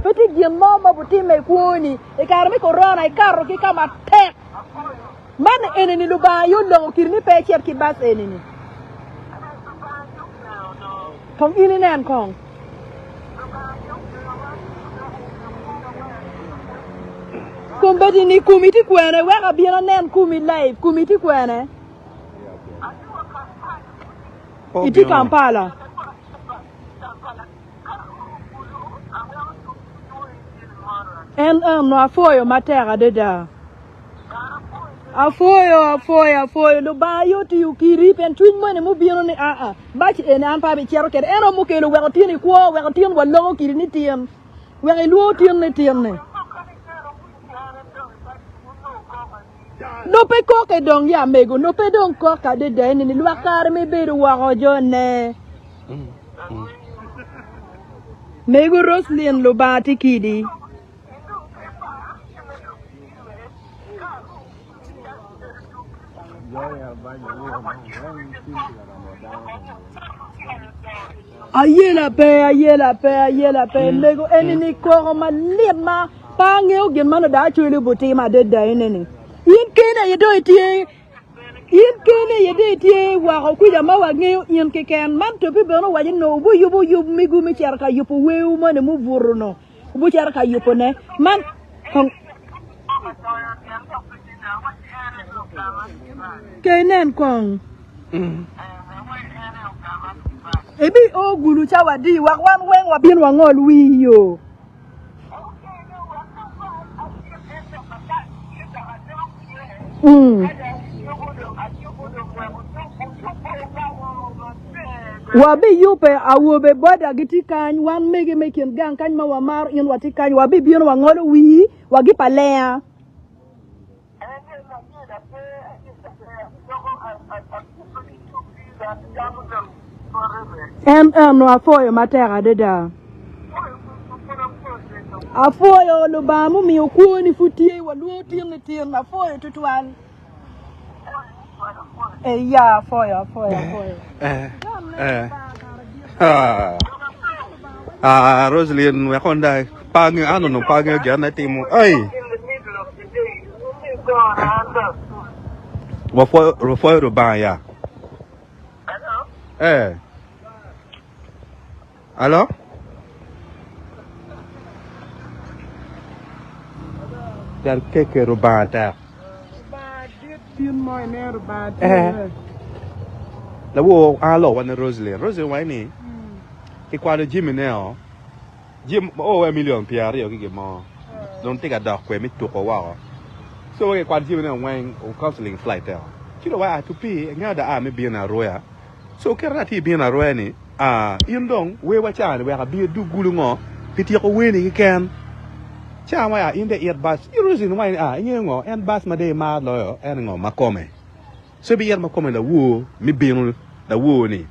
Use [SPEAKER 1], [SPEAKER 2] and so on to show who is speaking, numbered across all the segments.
[SPEAKER 1] peti gimmo ma buti me kuni e karmi corona e carro ki kama tek man eneni lu ba yo lo kirni pe cher ki bas eneni kong ini nen kong kumbedi ni kumiti kwene weka bina nen kumi live kumiti kwene iti Kampala en no afoyo matera deda afoyo lo ba yo ti ukiri pen twin mone mo bino ni bachi en ampa be chero kede eno mo kelo weko tini ko weko tin walo kiri ni tien weko luo tien ni tien ne no pe ko ke dong ya mego no pe dong ko ka de de ni lwa kar me be wa jo ne mego Roselyn lo ba ti kidi ayela pe lego enini ko ma lema pangeo gen mano da chule buti ma de da enini yin kene yedo itie wa ko kuja ma wa ngeo yin ke ken man to bi beno wa no bu yubu mi gu mi char ka yupu weu mo ne mu burno bu char ka yupu ne man kon kenen kong ebi o gulu chawa di wa wan wen wa bin wa ngol wi yo wa bi yupe awobe boda giti kan wan mege meken gang kan ma wa mar in wati kan wa bi bin wa ngol wi wa gi palea no afoyo matera deda afoyo lo ba mu mi okuni futie wa lo tin afoyo tutwan ya afoyo
[SPEAKER 2] Roselyn we konda pang ano no pang gyan na timo ay wa foyo ro ba ya Hello? Dar keke rubata. La wo alo wan Roselyn why ni? Ki kwa Jim ne Jim o million pierre yo ki mo. Don't take a dog kwe mi to ko wa. So we kwa Jim ne wan o counseling flight there. Kilo wa to pay nga da me bi na roya. So kera ti bi na roya ni indong we wa chan we ka bi du gulu ngo piti ko we ni ken cha ma in the ear bus Roselyn why ngo en bus ma de ma lo en ngo Makome so bi yer Makome la wo mi binu la wo ni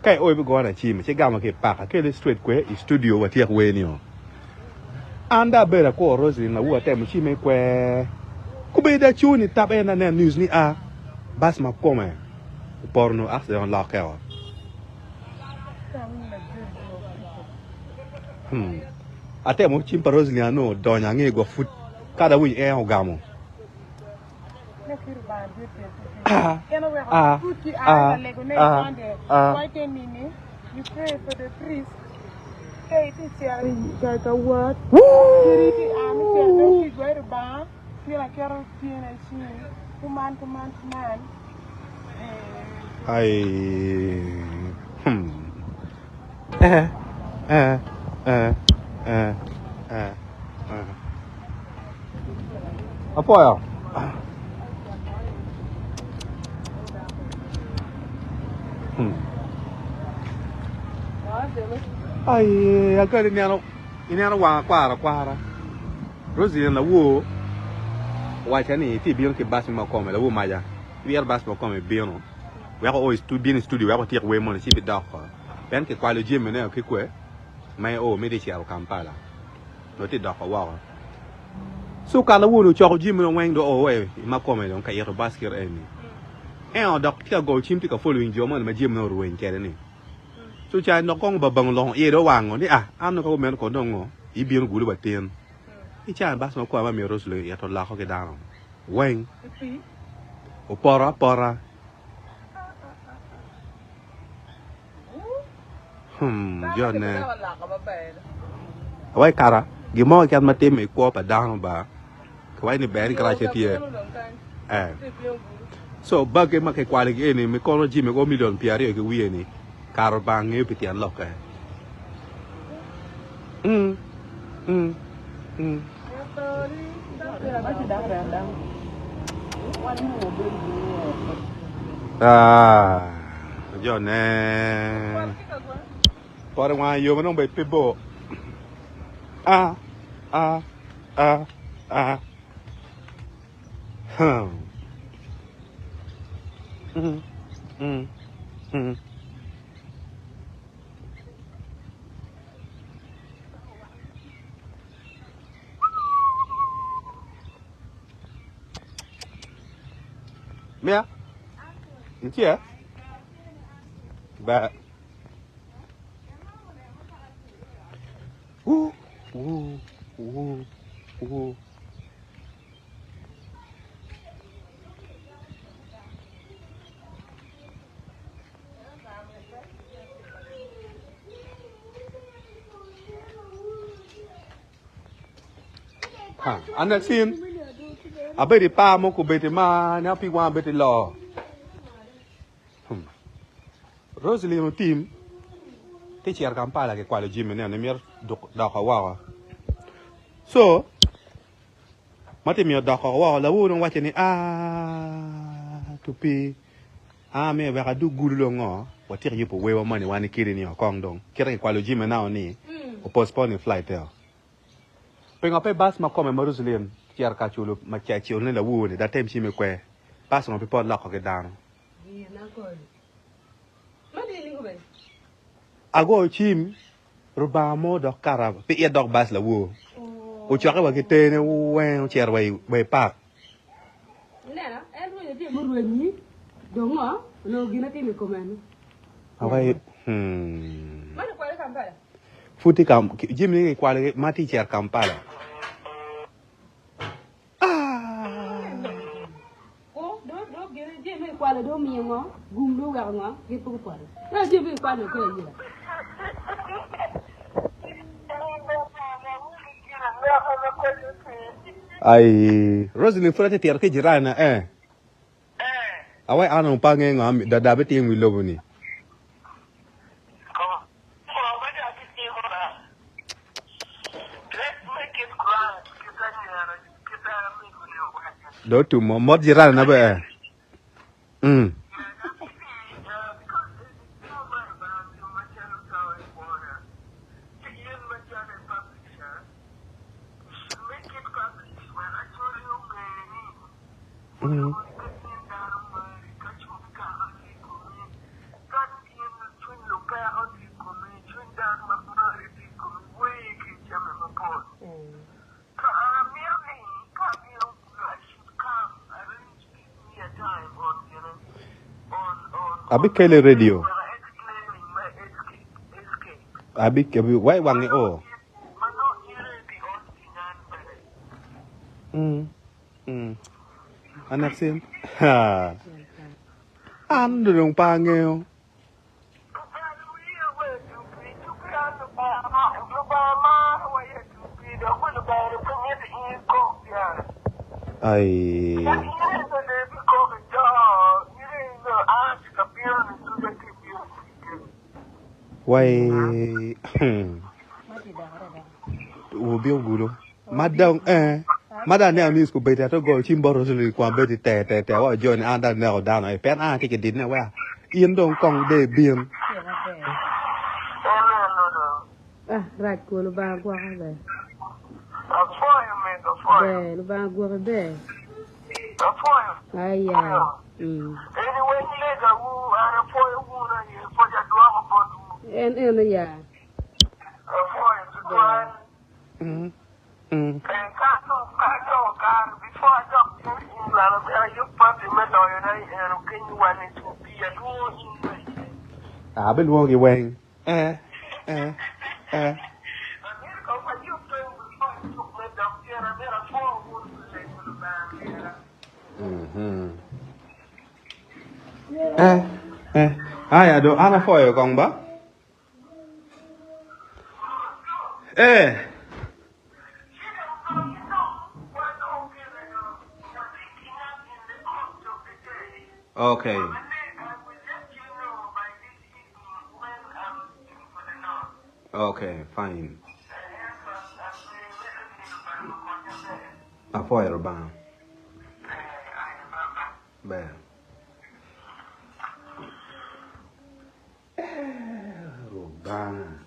[SPEAKER 2] kai oi bi go na chi mi che ga ma ke pa ka ke straight kwe studio wa ti we ni o anda be ko Roselyn la wo te mi chi me kwe ku be da chu ni tab na news ni bus Makome porno accident la ka ate mo chimpa Roselyn no donya nge go foot kada wi o gamo
[SPEAKER 1] you pray for the priest hey teacher ka what
[SPEAKER 2] Apoyo. Ai, agora ini wa kwara. Roselyn la wo wa chani ti bion ke bas Makome la wo maja. Bier bas Makome bion. We ko always to be in studio, we ko ti we mon si bi doc. Ben ke kwa le Jim ne ke kwe. Mai me de chial Kampala. No ti doc wa. So kala wo no cho Jim no wen do we Makome don ka yer basket eni. Doc ti go chim ti ka following jo mon ma Jim no ruin ke ni. So cha no kong ba bang long e do wang ni am no ko men ko dong I bien gulu batin. I chan bas ma kwa ma mi Roselyn ya to la ko ke down. Weng. O pora. Jonne. Wai kara. Gimo kan mate me ko pa down ba. Kwai ni ber grache tie. So bag ma ke kwale ge ni me ko ji me go million piari ke wi ni. Karo bang e pitian lok e. Jonne. Por wa yo ma no be pibo. Mia? It's here. But ooh. Anak sin. Abe di pa mo ko beti ma na pi wa beti lo. Roselyn Otim. Te chiar kampala ke kwale jime ne mier da kawa. So mate mi da kawa la wo no wache ni tupi me ba du gulu ngo watir yipo we wa mani wani kiri ni kong dong. Kira ke kwale jime na ni. O postpone flight there. Penga pe bas Makome Roselyn chiar ka chulo ma cha chiol ne la wo ni da tem chi me kwe. Bas no pe pod la ko ke dan. Ago chim rubamo do karab pe e dog bas la wo. O chaka wa kete ne wen chiar we pak.
[SPEAKER 1] Nena, elu ye ti mo rueni. Dongo, no gina ti me komano.
[SPEAKER 2] Awai
[SPEAKER 1] Mano kwale kampala.
[SPEAKER 2] Futi kam jimni kwale mati chiar kampala.
[SPEAKER 1] Do gina jimi kwale do mi ngo, gumdo ga ngo, gitu kwale. Na jimi kwale ko yi.
[SPEAKER 2] Ai, Roselyn furate tiar ke jirana Awai anu pange ngam da beti ngi lobo ni. Do tu mod jirana na ba Abi kele radio. Abi wai wangi o. Anak sin. Ando dong pangeo. Ai. Wai Ubil gulu. Madang Mada ne amis ku beta to go chimbo Roselyn kwa beti te wa join anda ne o down ai pen ti ke din ne wa. Ien dong kong de bien.
[SPEAKER 1] Right ko lo ba gwa ha be. Lu ba gwa be. Ai ya.
[SPEAKER 3] Anyway, later who are for you for the drama board.
[SPEAKER 1] En ya.
[SPEAKER 3] For to go. And before I talk to you probably met and can you want it to be a
[SPEAKER 2] Bên luôn kì quen. Aya do ana foyo kong ba? Okay. Okay, fine. Afoyo ba? Ba. Ba.